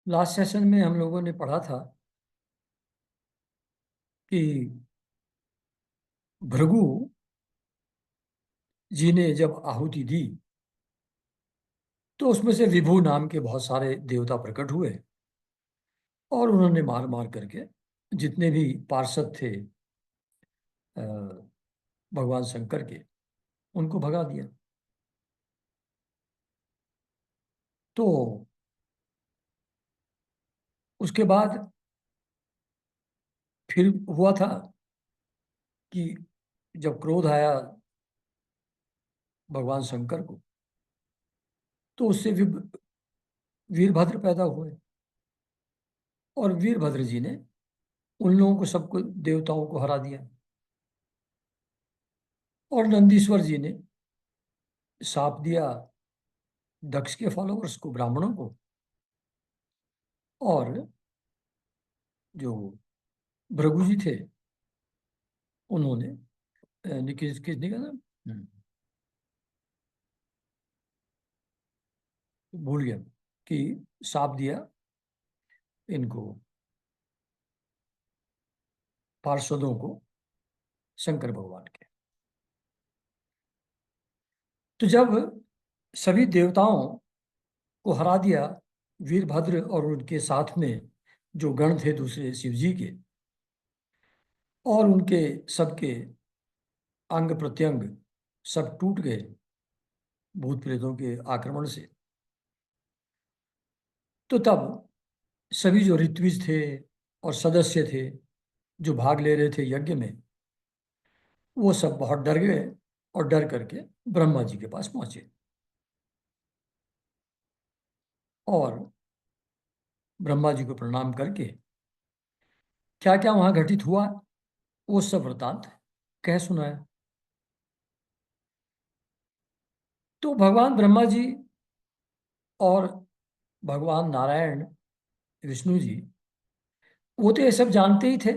Last session में हम लोगों ने पढ़ा था कि भृगु जी ने जब आहुति दी तो उसमें से विभु नाम के बहुत सारे देवता प्रकट हुए और उन्होंने मार मार करके जितने भी पार्षद थे अ, भगवान शंकर के उनको भगा दिया। तो उसके बाद फिर हुआ था कि जब क्रोध आया भगवान शंकर को तो उससे वीरभद्र पैदा हुए और वीरभद्र जी ने उन लोगों को सबको देवताओं को हरा दिया। और नंदीश्वर जी ने शाप दिया दक्ष के फॉलोअर्स को, ब्राह्मणों को। और जो भृगु जी थे उन्होंने किसने कहा था? भूल गया कि शाप दिया इनको पार्षदों को शंकर भगवान के। तो जब सभी देवताओं को हरा दिया वीरभद्र और उनके साथ में जो गण थे दूसरे शिव जी के, और उनके सबके अंग प्रत्यंग सब टूट गए भूत प्रेतों के आक्रमण से, तो तब सभी जो ऋत्विज थे और सदस्य थे जो भाग ले रहे थे यज्ञ में, वो सब बहुत डर गए और डर करके ब्रह्मा जी के पास पहुंचे और ब्रह्मा जी को प्रणाम करके क्या क्या वहां घटित हुआ वो सब वृतांत कह सुनाया। तो भगवान ब्रह्मा जी और भगवान नारायण विष्णु जी वो तो ये सब जानते ही थे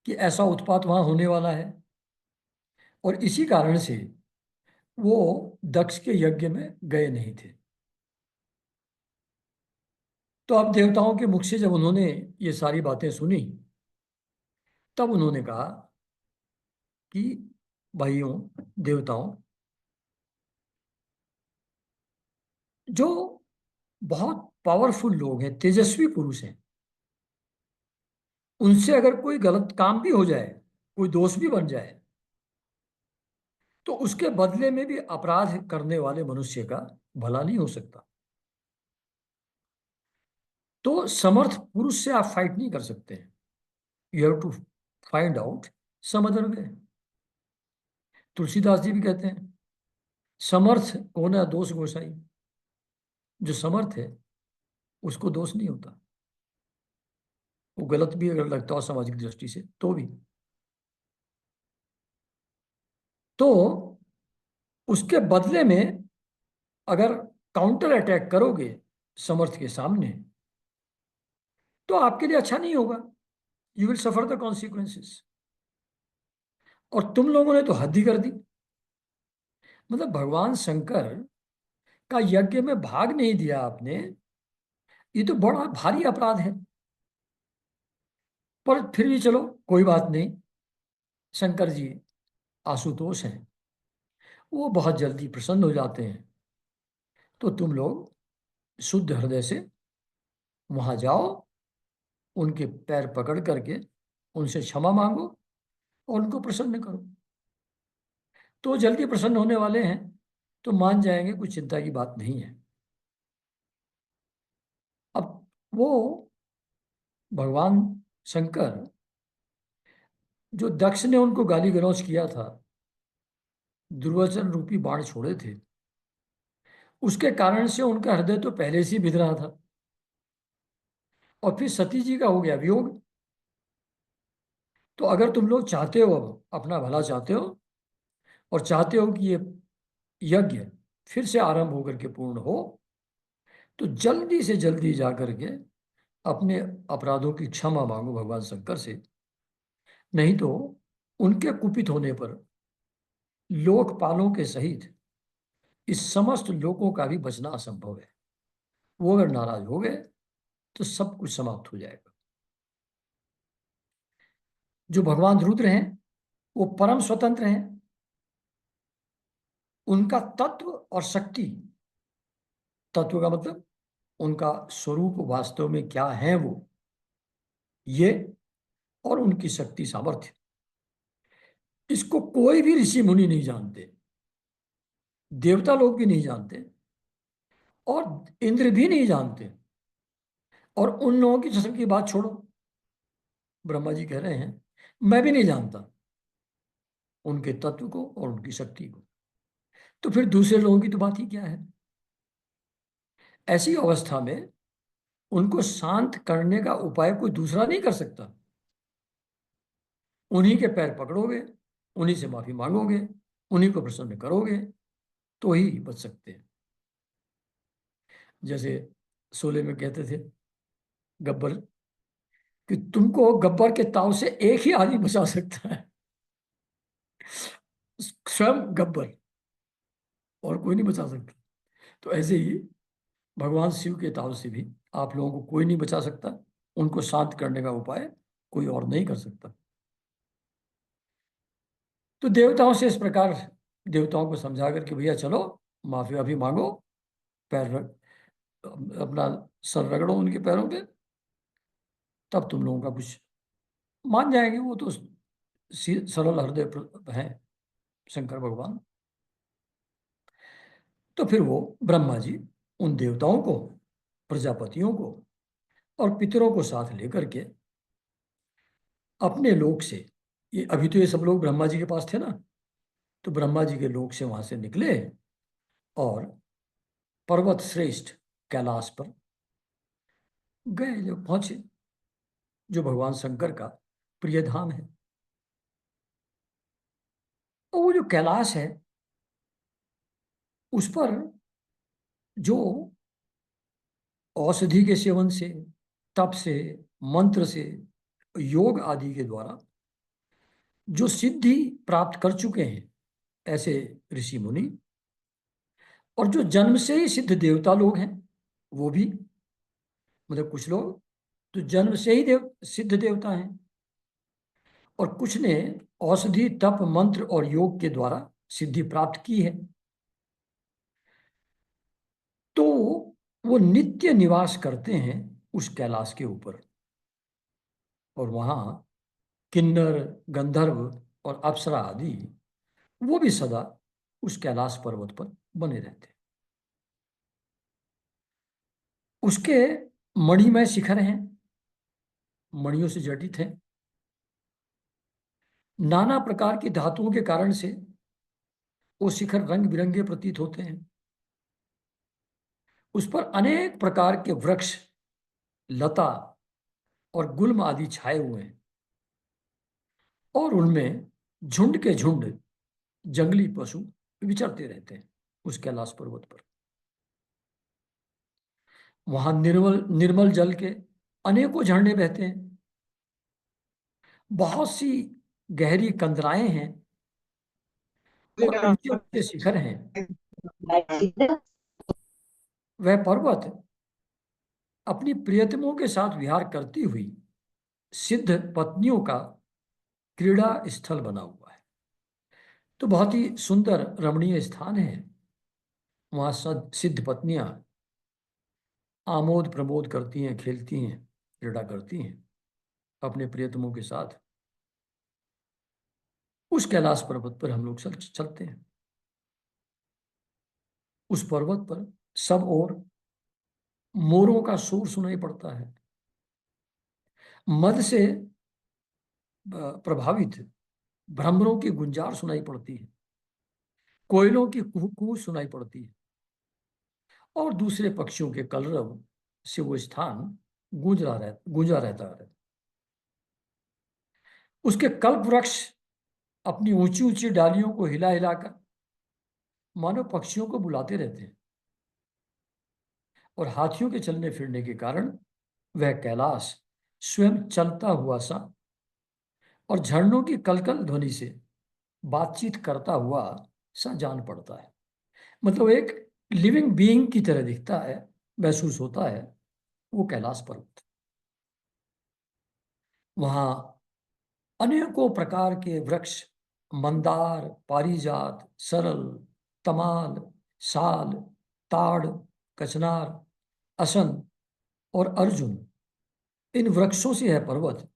कि ऐसा उत्पात वहां होने वाला है, और इसी कारण से वो दक्ष के यज्ञ में गए नहीं थे। तो अब देवताओं के मुख से जब उन्होंने ये सारी बातें सुनी तब उन्होंने कहा कि भाइयों, देवताओं, जो बहुत पावरफुल लोग हैं, तेजस्वी पुरुष हैं, उनसे अगर कोई गलत काम भी हो जाए, कोई दोष भी बन जाए, तो उसके बदले में भी अपराध करने वाले मनुष्य का भला नहीं हो सकता। तो समर्थ पुरुष से आप फाइट नहीं कर सकते हैं। You have to find out some other way. Tulsidas ji भी कहते हैं, समर्थ होना दोष गोसाई। जो समर्थ है उसको दोष नहीं होता, वो गलत भी अगर लगता हो सामाजिक दृष्टि से तो भी। तो उसके बदले में अगर काउंटर अटैक करोगे समर्थ के सामने तो आपके लिए अच्छा नहीं होगा। You will suffer the consequences. और तुम लोगों ने तो हद ही कर दी। मतलब भगवान शंकर का यज्ञ में भाग नहीं दिया आपने, ये तो बड़ा भारी अपराध है। पर फिर भी चलो, कोई बात नहीं। शंकर जी आशुतोष हैं, वो बहुत जल्दी प्रसन्न हो जाते हैं। तो तुम लोग शुद्ध हृदय से वहां जाओ, उनके पैर पकड़ करके उनसे क्षमा मांगो और उनको प्रसन्न करो। तो जल्दी प्रसन्न होने वाले हैं, तो मान जाएंगे, कुछ चिंता की बात नहीं है। अब वो भगवान शंकर, जो दक्ष ने उनको गाली गलौज किया था, दुर्वचन रूपी बाण छोड़े थे, उसके कारण से उनका हृदय तो पहले से ही बिध रहा था। और फिर सती जी का हो गया वियोग। तो अगर तुम लोग चाहते हो, अब अपना भला चाहते हो और चाहते हो कि ये यज्ञ फिर से आरंभ होकर के पूर्ण हो, तो जल्दी से जल्दी जा करके अपने अपराधों की क्षमा मांगो भगवान शंकर से। नहीं तो उनके कुपित होने पर लोकपालों के सहित इस समस्त लोकों का भी बचना असंभव है। वो अगर नाराज हो गए तो सब कुछ समाप्त हो जाएगा। जो भगवान रुद्र हैं वो परम स्वतंत्र हैं। उनका तत्व और शक्ति, तत्व का मतलब उनका स्वरूप वास्तव में क्या है वो, ये, और उनकी शक्ति सामर्थ्य, इसको कोई भी ऋषि मुनि नहीं जानते, देवता लोग भी नहीं जानते, और इंद्र भी नहीं जानते। और उन लोगों की जिस्म की बात छोड़ो, ब्रह्मा जी कह रहे हैं मैं भी नहीं जानता उनके तत्व को और उनकी शक्ति को, तो फिर दूसरे लोगों की तो बात ही क्या है। ऐसी अवस्था में उनको शांत करने का उपाय कोई दूसरा नहीं कर सकता। उन्हीं के पैर पकड़ोगे, उन्हीं से माफी मांगोगे, उन्हीं को प्रसन्न करोगे, तो ही बच सकते हैं। जैसे शोले में कहते थे गब्बर कि तुमको गब्बर के ताव से एक ही आदमी बचा सकता है, स्वयं गब्बर, और कोई नहीं बचा सकता। तो ऐसे ही भगवान शिव के ताव से भी आप लोगों को कोई नहीं बचा सकता। उनको शांत करने का उपाय कोई और नहीं कर सकता। तो देवताओं से इस प्रकार देवताओं को समझा करके भैया चलो माफी वाफी मांगो, पैर अपना सर रगड़ो उनके पैरों पे, तब तुम लोगों का कुछ मान जाएंगे। वो तो सरल हृदय हैं शंकर भगवान। तो फिर वो ब्रह्मा जी उन देवताओं को, प्रजापतियों को और पितरों को साथ लेकर के अपने लोक से, ये अभी तो ये सब लोग ब्रह्मा जी के पास थे ना, तो ब्रह्मा जी के लोक से वहां से निकले और पर्वत श्रेष्ठ कैलाश पर गए, जो पहुंचे, जो भगवान शंकर का प्रिय धाम है। और वो जो कैलाश है उस पर जो औषधि के सेवन से, तप से, मंत्र से, योग आदि के द्वारा जो सिद्धि प्राप्त कर चुके हैं ऐसे ऋषि मुनि, और जो जन्म से ही सिद्ध देवता लोग हैं वो भी, मतलब कुछ लोग तो जन्म से ही सिद्ध देवता हैं, और कुछ ने औषधि, तप, मंत्र और योग के द्वारा सिद्धि प्राप्त की है। तो वो नित्य निवास करते हैं उस कैलाश के ऊपर, और वहां किन्नर, गंधर्व और अप्सरा आदि वो भी सदा उस कैलाश पर्वत पर बने रहते हैं। उसके मणिमय शिखर हैं, मणियों से जटित हैं। नाना प्रकार की धातुओं के कारण से वो शिखर रंग बिरंगे प्रतीत होते हैं। उस पर अनेक प्रकार के वृक्ष, लता और गुल्म आदि छाए हुए हैं, और उनमें झुंड के झुंड जंगली पशु विचरते रहते हैं उस कैलाश पर्वत पर। वहां निर्मल निर्मल जल के अनेकों झरने बहते हैं। बहुत सी गहरी कंदराएं हैं, और ऊंचे ऊंचे शिखर हैं। वह पर्वत अपनी प्रियतमों के साथ विहार करती हुई सिद्ध पत्नियों का क्रीड़ा स्थल बना हुआ है। तो बहुत ही सुंदर रमणीय स्थान है। वहां सिद्ध पत्नियां आमोद प्रमोद करती हैं, खेलती हैं, क्रीड़ा करती हैं अपने प्रियतमों के साथ। उस कैलाश पर्वत पर हम लोग चलते हैं। उस पर्वत पर सब ओर मोरों का शोर सुनाई पड़ता है। मद से प्रभावित भ्रमरों की गुंजार सुनाई पड़ती है। कोयलों की कुहू कुहू सुनाई पड़ती है, और दूसरे पक्षियों के कलरव से वो स्थान गूंजा रहता है। उसके कल्प वृक्ष अपनी ऊंची ऊंची डालियों को हिला हिलाकर मानो पक्षियों को बुलाते रहते हैं, और हाथियों के चलने फिरने के कारण वह कैलाश स्वयं चलता हुआ सा और झरनों की कलकल ध्वनि से बातचीत करता हुआ सा जान पड़ता है। मतलब एक लिविंग बीइंग की तरह दिखता है महसूस होता है वो कैलाश पर्वत। वहाँ अनेकों प्रकार के वृक्ष, मंदार, पारिजात, सरल, तमाल, साल, ताड़, कचनार, असन और अर्जुन, इन वृक्षों से यह पर्वत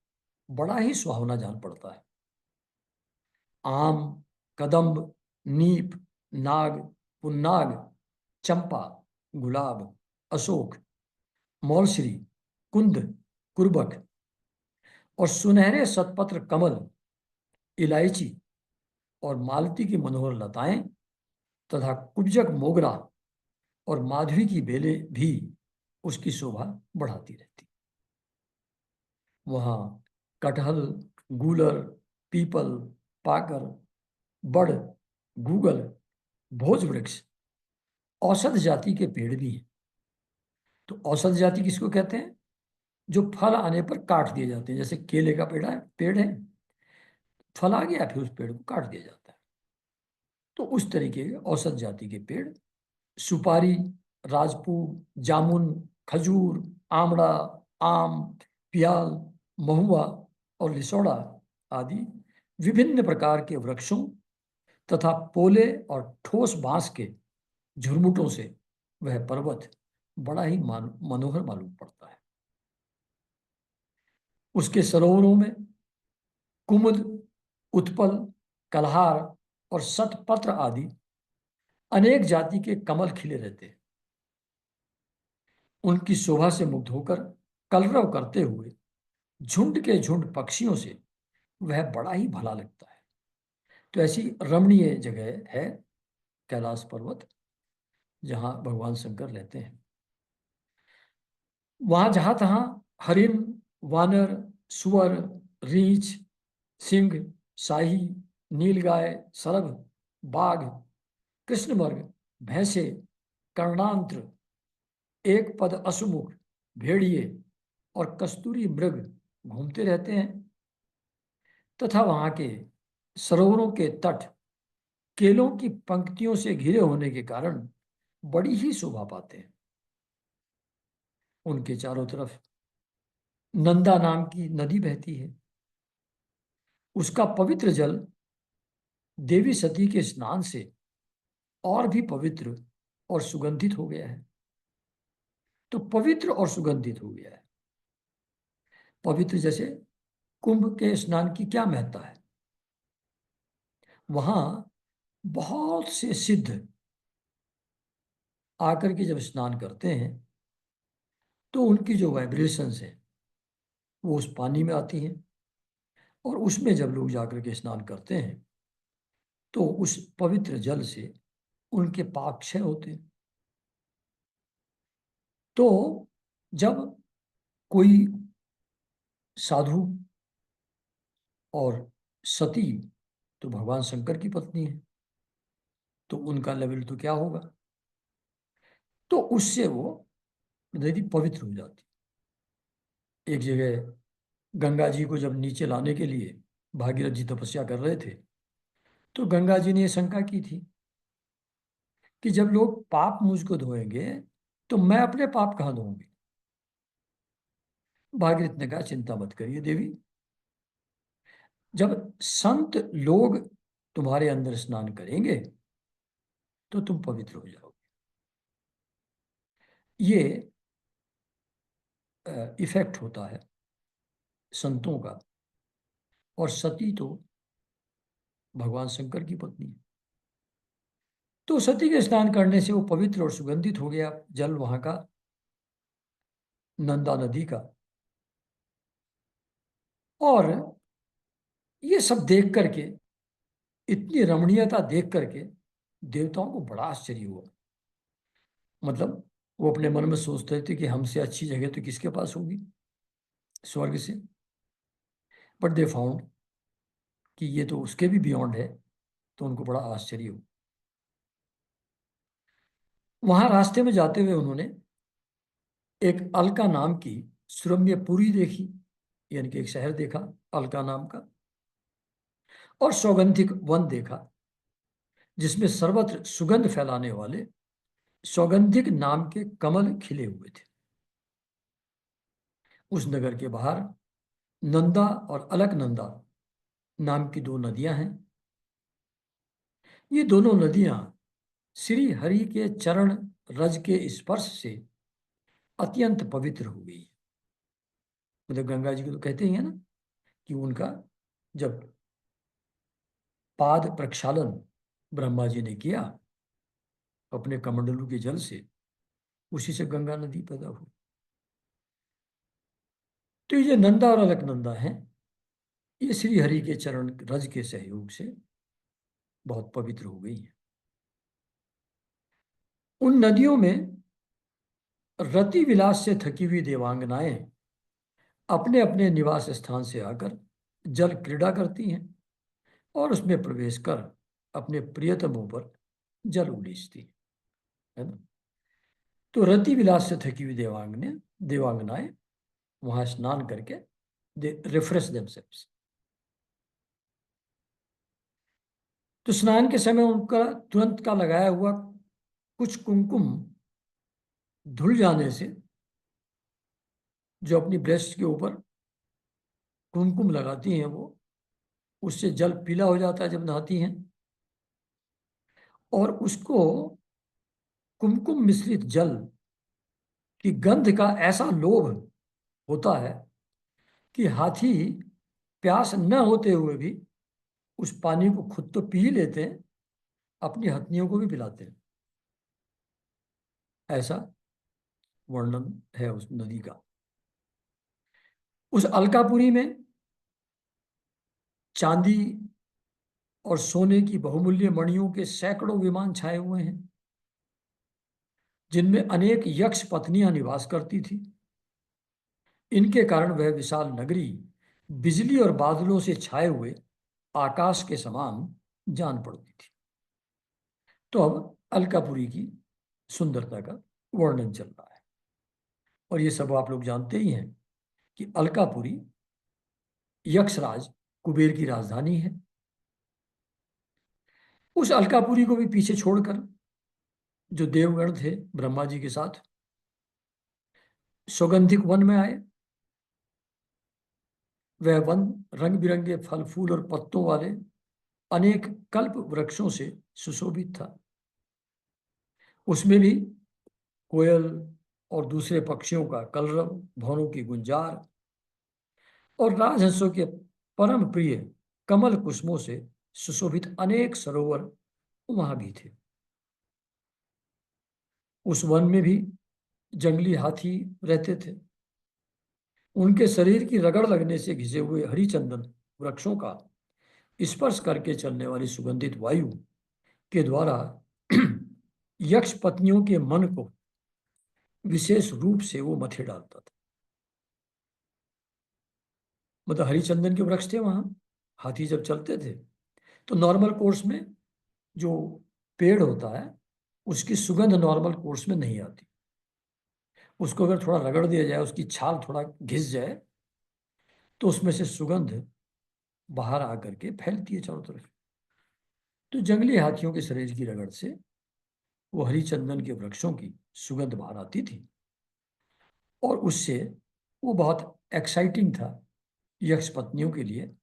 बड़ा ही सुहावना जान पड़ता है। आम, कदम्ब, नीप, नाग, पुन्नाग, चंपा, गुलाब, अशोक, मौलश्री, कुंद, कुर्बक और सुनहरे शतपत्र कमल, इलायची और मालती की मनोहर लताएं तथा कुब्जक मोगरा और माधवी की बेलें भी उसकी शोभा बढ़ाती रहती। वहाँ कटहल, गूलर, पीपल, पाकर, बड़, गूगल, भोज वृक्ष, औषध जाति के पेड़ भी हैं। तो औषध जाति किसको कहते हैं? जो फल आने पर काट दिए जाते हैं। जैसे केले का पेड़ है, फल आ गया फिर उस पेड़ को काट दिया जाता है। तो उस तरीके के औषध जाति के पेड़, सुपारी, राजपूत, जामुन, खजूर, आमड़ा, आम, पियाल, महुआ और लिसोड़ा आदि विभिन्न प्रकार के वृक्षों तथा पोले और ठोस बांस के झुरमुटों से वह पर्वत बड़ा ही मनोहर मालूम पड़ता है। उसके सरोवरों में कुमुद, उत्पल, कलहार और शतपत्र आदि अनेक जाति के कमल खिले रहते हैं। उनकी शोभा से मुग्ध होकर कलरव करते हुए झुंड के झुंड पक्षियों से वह बड़ा ही भला लगता है। तो ऐसी रमणीय जगह है कैलाश पर्वत, जहां भगवान शंकर रहते हैं। वहां जहां तहां हरिण, वानर, सुअर, रीछ, सिंह, शाही, नीलगाय, सरभ, बाघ, कृष्णमृग, भैंसे, कर्णांत्र, एक पद अश्वमुख, भेड़िए और कस्तूरी मृग घूमते रहते हैं। तथा वहां के सरोवरों के तट केलों की पंक्तियों से घिरे होने के कारण बड़ी ही शोभा पाते हैं। उनके चारों तरफ नंदा नाम की नदी बहती है। उसका पवित्र जल देवी सती के स्नान से और भी पवित्र और सुगंधित हो गया है। तो पवित्र और सुगंधित हो गया है। पवित्र जैसे कुंभ के स्नान की क्या महत्ता है? वहां बहुत से सिद्ध आकर के जब स्नान करते हैं तो उनकी जो वाइब्रेशंस है वो उस पानी में आती हैं, और उसमें जब लोग जाकर के स्नान करते हैं तो उस पवित्र जल से उनके पाप क्षय होते हैं। तो जब कोई साधु, और सती तो भगवान शंकर की पत्नी है, तो उनका लेवल तो क्या होगा? तो उससे वो नदी पवित्र हो जाती। एक जगह गंगा जी को जब नीचे लाने के लिए भागीरथ जी तपस्या कर रहे थे, तो गंगा जी ने यह शंका की थी कि जब लोग पाप मुझको धोएंगे तो मैं अपने पाप कहाँ धोऊंगी? भागीरथ ने कहा, चिंता मत करिए देवी, जब संत लोग तुम्हारे अंदर स्नान करेंगे तो तुम पवित्र हो जाओगे। ये इफेक्ट होता है संतों का। और सती तो भगवान शंकर की पत्नी है। तो सती के स्नान करने से वो पवित्र और सुगंधित हो गया जल वहां का, नंदा नदी का। और ये सब देख करके, इतनी रमणीयता देख करके देवताओं को बड़ा आश्चर्य हुआ। मतलब वो अपने मन में सोचते थे कि हमसे अच्छी जगह तो किसके पास होगी स्वर्ग से। बट दे फाउंड कि ये तो उसके भी बियॉन्ड है। तो उनको बड़ा आश्चर्य हुआ। वहां रास्ते में जाते हुए उन्होंने एक अलका नाम की सुरम्य पुरी देखी, यानी कि एक शहर देखा अलका नाम का, और सौगंधिक वन देखा जिसमें सर्वत्र सुगंध फैलाने वाले सौगंधिक नाम के कमल खिले हुए थे। उस नगर के बाहर नंदा और अलकनंदा नाम की दो नदियां हैं। ये दोनों नदियां श्री हरि के चरण रज के स्पर्श से अत्यंत पवित्र हो गई। मतलब गंगा जी को तो कहते ही है ना कि उनका जब पाद प्रक्षालन ब्रह्मा जी ने किया अपने कमंडलू के जल से, उसी से गंगा नदी पैदा हुई। तो ये नंदा और अलकनंदा हैं, ये श्री हरि के चरण रज के सहयोग से बहुत पवित्र हो गई हैं। उन नदियों में रति विलास से थकी हुई देवांगनाएं अपने अपने निवास स्थान से आकर जल क्रीड़ा करती हैं और उसमें प्रवेश कर अपने प्रियतमों पर जल उलीचती है ना। तो रति विलास से थकी हुई देवांगनाएं वहां स्नान करके दे रिफ्रेश देमसेल्व्स। तो स्नान के समय उनका तुरंत का लगाया हुआ कुछ कुमकुम धुल जाने से, जो अपनी ब्रेस्ट के ऊपर कुमकुम लगाती हैं वो, उससे जल पीला हो जाता है जब नहाती हैं। और उसको कुमकुम मिश्रित जल की गंध का ऐसा लोभ होता है कि हाथी प्यास न होते हुए भी उस पानी को खुद तो पी ही लेते हैं, अपनी हथनियों को भी पिलाते हैं। ऐसा वर्णन है उस नदी का। उस अलकापुरी में चांदी और सोने की बहुमूल्य मणियों के सैकड़ों विमान छाए हुए हैं, जिनमें अनेक यक्ष पत्नियां निवास करती थी। इनके कारण वह विशाल नगरी बिजली और बादलों से छाए हुए आकाश के समान जान पड़ती थी। तो अब अलकापुरी की सुंदरता का वर्णन चल रहा है। और ये सब आप लोग जानते ही हैं कि अलकापुरी यक्षराज कुबेर की राजधानी है। उस अलकापुरी को भी पीछे छोड़कर जो देवगण थे ब्रह्मा जी के साथ सौगंधिक वन में आए। वह वन रंग बिरंगे फल फूल और पत्तों वाले अनेक कल्प वृक्षों से सुशोभित था। उसमें भी कोयल और दूसरे पक्षियों का कलरव, भौरों की गुंजार और राजहंसों के परम प्रिय कमल कुसुमों से सुशोभित अनेक सरोवर वहां भी थे। उस वन में भी जंगली हाथी रहते थे। उनके शरीर की रगड़ लगने से घिसे हुए हरिचंदन वृक्षों का स्पर्श करके चलने वाली सुगंधित वायु के द्वारा यक्ष पत्नियों के मन को विशेष रूप से वो मथे डालता था। मतलब हरिचंदन के वृक्ष थे वहां, हाथी जब चलते थे तो नॉर्मल कोर्स में जो पेड़ होता है उसकी सुगंध नॉर्मल कोर्स में नहीं आती। उसको अगर थोड़ा रगड़ दिया जाए, उसकी छाल थोड़ा घिस जाए, तो उसमें से सुगंध बाहर आकर के फैलती है चारों तरफ। तो जंगली हाथियों के शरीर की रगड़ से वो हरिचंदन के वृक्षों की सुगंध बाहर आती थी और उससे वो बहुत एक्साइटिंग था यक्ष पत्नियों के लिए।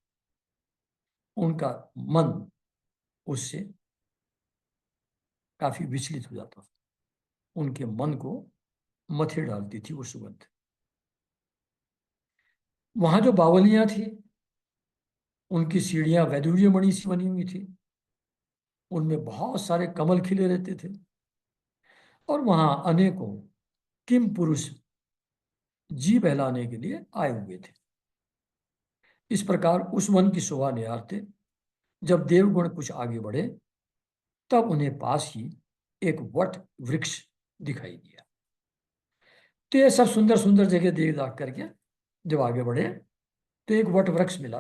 उनका मन उससे काफी विचलित हो जाता था। उनके मन को मथे डालती थी वो सुगंध। वहां जो बावलियां थी उनकी सीढ़ियां वैदुर्य मणि सी बनी हुई थी। उनमें बहुत सारे कमल खिले रहते थे और वहां अनेकों किम पुरुष जी बहलाने के लिए आए हुए थे। इस प्रकार उस वन की शोभा निहारते जब देवगण कुछ आगे बढ़े, तब उन्हें पास ही एक वट वृक्ष दिखाई दिया। तो ये सब सुंदर सुंदर जगह देख दाख करके जब आगे बढ़े तो एक वट वृक्ष मिला।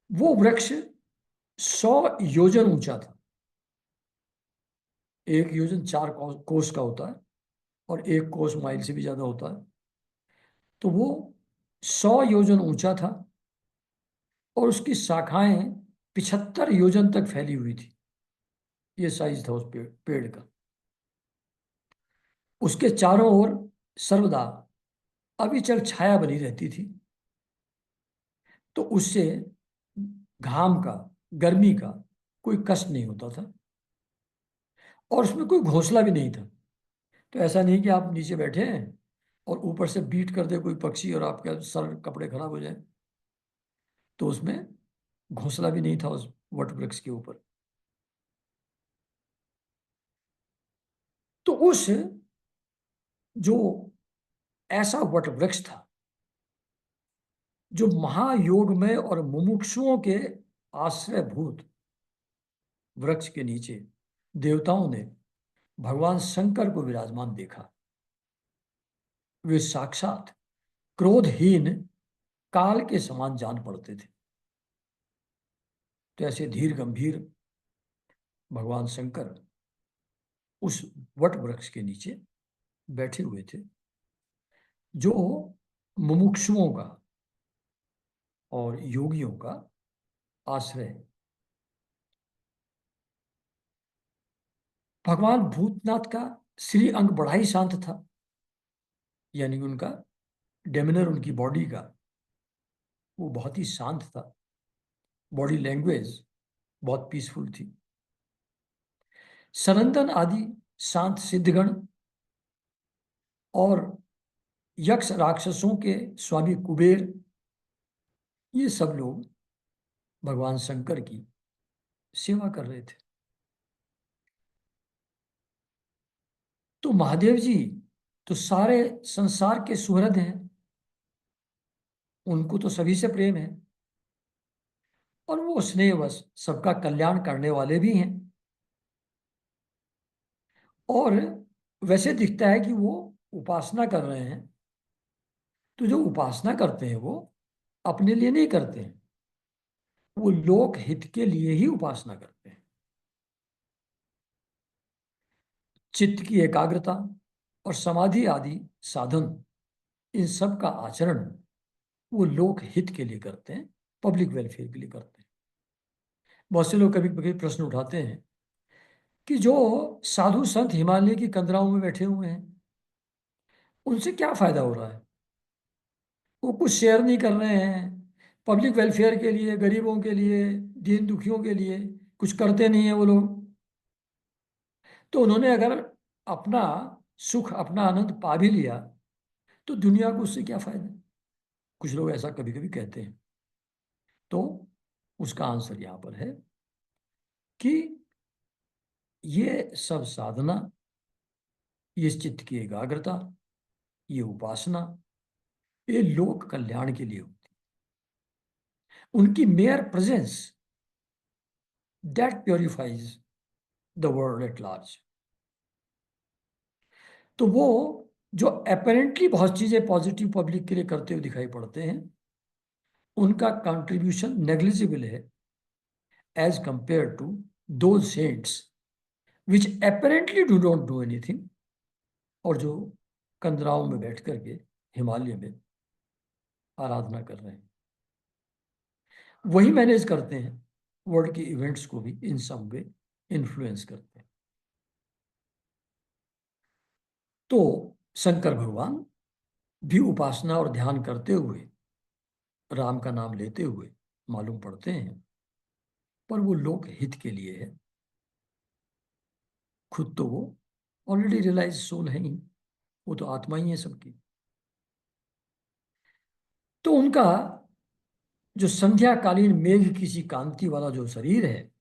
वो वृक्ष 100 योजन ऊंचा था। एक योजन 4 कोस का होता है और एक कोस माइल से भी ज्यादा होता है। तो वो 100 योजन ऊंचा था और उसकी शाखाएं 75 योजन तक फैली हुई थी। ये साइज था उस पेड़ का। उसके चारों ओर सर्वदा अविचल छाया बनी रहती थी। तो उससे घाम का, गर्मी का कोई कष्ट नहीं होता था, और उसमें कोई घोंसला भी नहीं था। तो ऐसा नहीं कि आप नीचे बैठे हैं और ऊपर से बीट कर दे कोई पक्षी और आपका सर कपड़े खराब हो जाए। तो उसमें घोंसला भी नहीं था उस वट वृक्ष के ऊपर। तो उस जो ऐसा वट वृक्ष था जो महायोग में और मुमुक्षुओं के आश्रयभूत वृक्ष के नीचे देवताओं ने भगवान शंकर को विराजमान देखा। वे साक्षात क्रोधहीन काल के समान जान पड़ते थे। तो ऐसे धीर गंभीर भगवान शंकर उस वट वृक्ष के नीचे बैठे हुए थे, जो मुमुक्षुओं का और योगियों का आश्रय है। भगवान भूतनाथ का श्री अंग बड़ा ही शांत था, यानी उनका डेमिनर, उनकी बॉडी का, वो बहुत ही शांत था। बॉडी लैंग्वेज बहुत पीसफुल थी। सनंदन आदि शांत सिद्धगण और यक्ष राक्षसों के स्वामी कुबेर, ये सब लोग भगवान शंकर की सेवा कर रहे थे। तो महादेव जी तो सारे संसार के सुहृद हैं, उनको तो सभी से प्रेम है, और वो स्नेहवश सबका कल्याण करने वाले भी हैं। और वैसे दिखता है कि वो उपासना कर रहे हैं। तो जो उपासना करते हैं वो अपने लिए नहीं करते हैं, वो लोक हित के लिए ही उपासना करते हैं। चित्त की एकाग्रता और समाधि आदि साधन, इन सब का आचरण वो लोक हित के लिए करते हैं, पब्लिक वेलफेयर के लिए करते हैं। बहुत से लोग कभी कभी प्रश्न उठाते हैं कि जो साधु संत हिमालय की कंदराओं में बैठे हुए हैं, उनसे क्या फायदा हो रहा है? वो कुछ शेयर नहीं कर रहे हैं पब्लिक वेलफेयर के लिए, गरीबों के लिए, दीन दुखियों के लिए कुछ करते नहीं है वो लोग। तो उन्होंने अगर अपना सुख, अपना आनंद पा भी लिया, तो दुनिया को उससे क्या फायदा? कुछ लोग ऐसा कभी कभी कहते हैं। तो उसका आंसर यहां पर है कि ये सब साधना, ये चित्त की एकाग्रता, ये उपासना, ये लोक कल्याण के लिए होती है। उनकी mayor presence that purifies the world at large. तो वो जो अपेरेंटली बहुत चीजें पॉजिटिव पब्लिक के लिए करते हुए दिखाई पड़ते हैं, उनका कंट्रीब्यूशन नेग्लिजिबल है as compare to those saints which apparently do not do anything, और जो कंदराओं में बैठ करके हिमालय में आराधना कर रहे हैं, वही मैनेज करते हैं वर्ल्ड के इवेंट्स को भी इन सम वे इन्फ्लुएंस करते हैं। तो शंकर भगवान भी उपासना और ध्यान करते हुए, राम का नाम लेते हुए मालूम पड़ते हैं, पर वो लोक हित के लिए है। खुद तो वो ऑलरेडी रियलाइज सोल है ही, वो तो आत्मा ही है सबकी। तो उनका जो संध्याकालीन मेघ की सी कांति वाला जो शरीर है,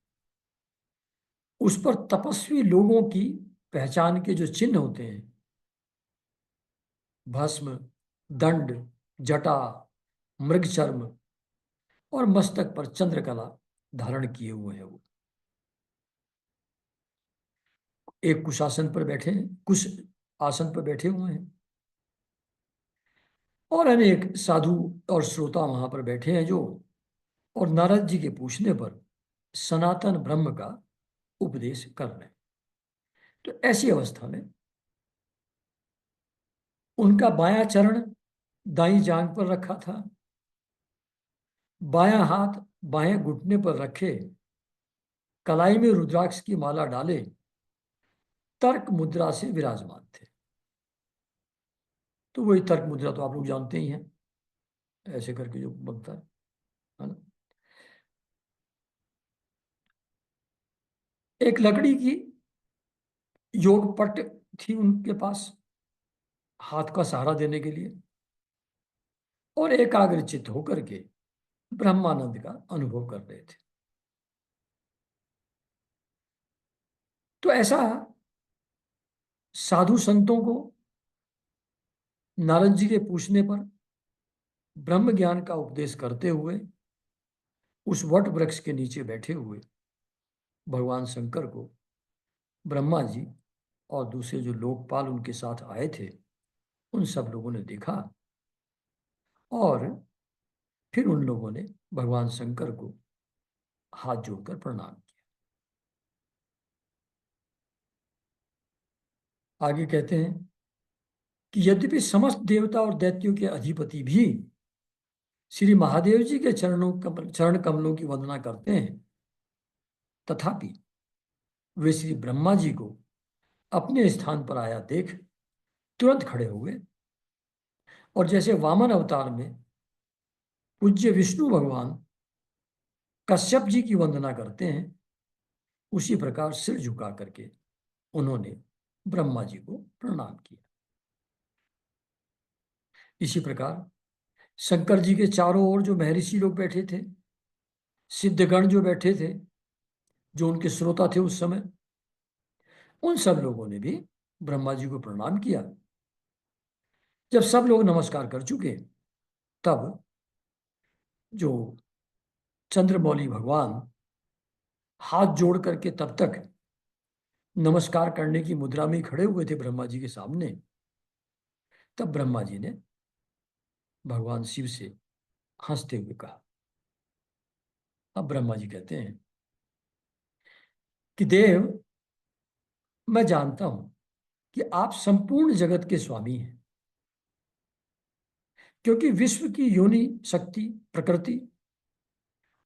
उस पर तपस्वी लोगों की पहचान के जो चिन्ह होते हैं, भस्म, दंड, जटा, मृगचर्म और मस्तक पर चंद्रकला धारण किए हुए हैं। वो एक कुशासन पर बैठे हैं, कुश आसन पर बैठे हुए हैं, और अनेक साधु और श्रोता वहां पर बैठे हैं, जो और नारद जी के पूछने पर सनातन ब्रह्म का उपदेश कर रहे हैं। तो ऐसी अवस्था में उनका बायां चरण दाई जांग पर रखा था, बायां हाथ बाएं घुटने पर रखे, कलाई में रुद्राक्ष की माला डाले तर्क मुद्रा से विराजमान थे। तो वही तर्क मुद्रा तो आप लोग जानते ही हैं, ऐसे करके जो बनता है ना। एक लकड़ी की योग पट थी उनके पास, हाथ का सहारा देने के लिए, और एकाग्रचित्त होकर के ब्रह्मानंद का अनुभव कर रहे थे। तो ऐसा साधु संतों को नारद जी के पूछने पर ब्रह्म ज्ञान का उपदेश करते हुए उस वट वृक्ष के नीचे बैठे हुए भगवान शंकर को ब्रह्मा जी और दूसरे जो लोकपाल उनके साथ आए थे, उन सब लोगों ने देखा, और फिर उन लोगों ने भगवान शंकर को हाथ जोड़कर प्रणाम किया। आगे कहते हैं कि यद्यपि समस्त देवता और दैत्यों के अधिपति भी श्री महादेव जी के चरण कमलों की वंदना करते हैं, तथापि वे श्री ब्रह्मा जी को अपने स्थान पर आया देख तुरंत खड़े हुए, और जैसे वामन अवतार में पूज्य विष्णु भगवान कश्यप जी की वंदना करते हैं, उसी प्रकार सिर झुका करके उन्होंने ब्रह्मा जी को प्रणाम किया। इसी प्रकार शंकर जी के चारों ओर जो महर्षि लोग बैठे थे, सिद्धगण जो बैठे थे, जो उनके श्रोता थे उस समय, उन सब लोगों ने भी ब्रह्मा जी को प्रणाम किया। जब सब लोग नमस्कार कर चुके, तब जो चंद्रमौली भगवान हाथ जोड़ करके तब तक नमस्कार करने की मुद्रा में खड़े हुए थे ब्रह्मा जी के सामने, तब ब्रह्मा जी ने भगवान शिव से हंसते हुए कहा। अब ब्रह्मा जी कहते हैं कि देव, मैं जानता हूं कि आप संपूर्ण जगत के स्वामी हैं, क्योंकि विश्व की योनि शक्ति प्रकृति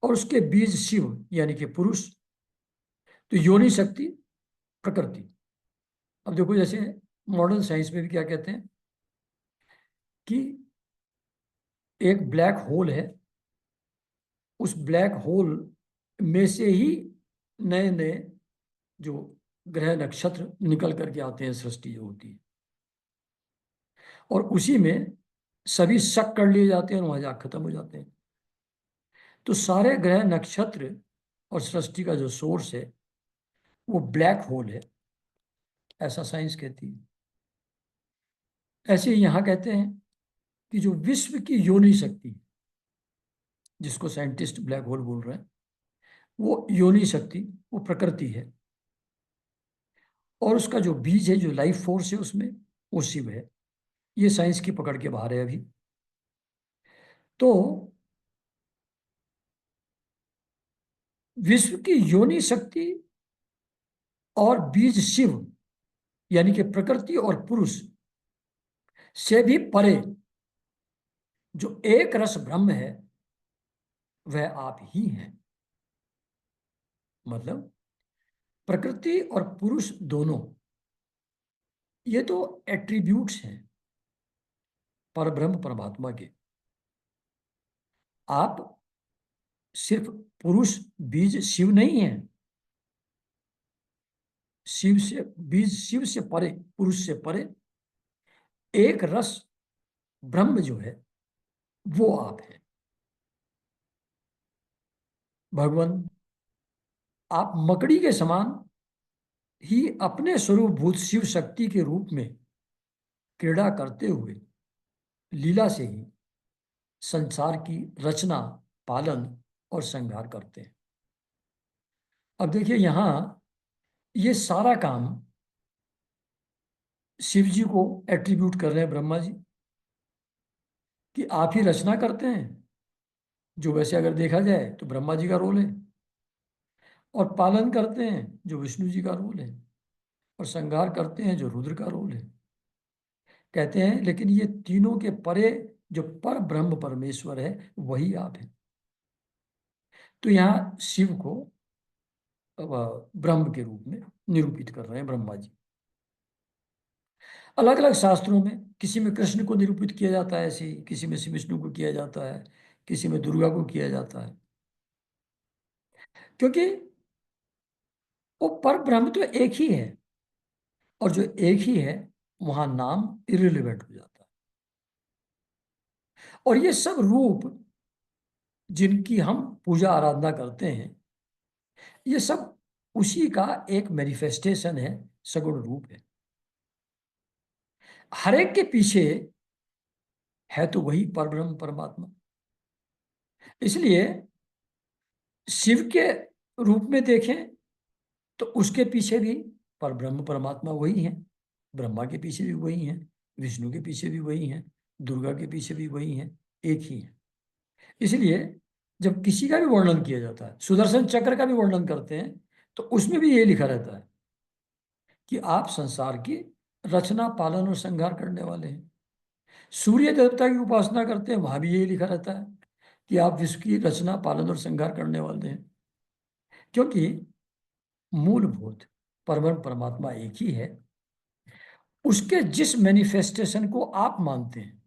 और उसके बीज शिव यानी कि पुरुष। तो योनि शक्ति प्रकृति, अब देखो जैसे मॉडर्न साइंस में भी क्या कहते हैं कि एक ब्लैक होल है, उस ब्लैक होल में से ही नए नए जो ग्रह नक्षत्र निकल करके आते हैं, सृष्टि जो होती है, और उसी में सभी शक कर लिए जाते हैं और वहां जाकर खत्म हो जाते हैं। तो सारे ग्रह नक्षत्र और सृष्टि का जो सोर्स है वो ब्लैक होल है, ऐसा साइंस कहती है। ऐसे ही यहां कहते हैं कि जो विश्व की योनि शक्ति, जिसको साइंटिस्ट ब्लैक होल बोल रहे हैं, वो योनि शक्ति, वो प्रकृति है, और उसका जो बीज है, जो लाइफ फोर्स है उसमें, वो शिव है। ये साइंस की पकड़ के बाहर है अभी। तो विश्व की योनि शक्ति और बीज शिव यानी कि प्रकृति और पुरुष से भी परे जो एक रस ब्रह्म है, वह आप ही हैं। मतलब प्रकृति और पुरुष दोनों, ये तो एट्रीब्यूट्स हैं पर ब्रह्म परमात्मा के। आप सिर्फ पुरुष बीज शिव नहीं है, शिव से बीज शिव से परे, पुरुष से परे एक रस ब्रह्म जो है वो आप है। भगवान, आप मकड़ी के समान ही अपने स्वरूप भूत शिव शक्ति के रूप में क्रीड़ा करते हुए लीला से ही संसार की रचना, पालन और संहार करते हैं। अब देखिए यहां ये सारा काम शिव जी को एट्रीब्यूट कर रहे हैं ब्रह्मा जी, कि आप ही रचना करते हैं, जो वैसे अगर देखा जाए तो ब्रह्मा जी का रोल है, और पालन करते हैं जो विष्णु जी का रोल है, और संहार करते हैं जो रुद्र का रोल है। कहते हैं लेकिन ये तीनों के परे जो पर ब्रह्म परमेश्वर है वही आप है। तो यहाँ शिव को ब्रह्म के रूप में निरूपित कर रहे हैं ब्रह्मा जी। अलग अलग शास्त्रों में किसी में कृष्ण को निरूपित किया जाता है ऐसे ही, किसी में श्री विष्णु को किया जाता है, किसी में दुर्गा को किया जाता है। क्योंकि वो पर ब्रह्म तो एक ही है, और जो एक ही है वहां नाम इरिलेवेंट हो जाता है। और ये सब रूप जिनकी हम पूजा आराधना करते हैं, ये सब उसी का एक मैनिफेस्टेशन है, सगुण रूप है। हर एक के पीछे है तो वही परब्रह्म परमात्मा। इसलिए शिव के रूप में देखें तो उसके पीछे भी परब्रह्म परमात्मा वही है, ब्रह्मा के पीछे भी वही है, विष्णु के पीछे भी वही है, दुर्गा के पीछे भी वही है, एक ही है। इसलिए जब किसी का भी वर्णन किया जाता है, सुदर्शन चक्र का भी वर्णन करते हैं, तो उसमें भी ये लिखा रहता है कि आप संसार की रचना पालन और संहार करने वाले हैं। सूर्य देवता की उपासना करते हैं, वहां भी यही लिखा रहता है कि आप विश्व की रचना पालन और संहार करने वाले हैं। क्योंकि मूलभूत परम परमात्मा एक ही है, उसके जिस मैनिफेस्टेशन को आप मानते हैं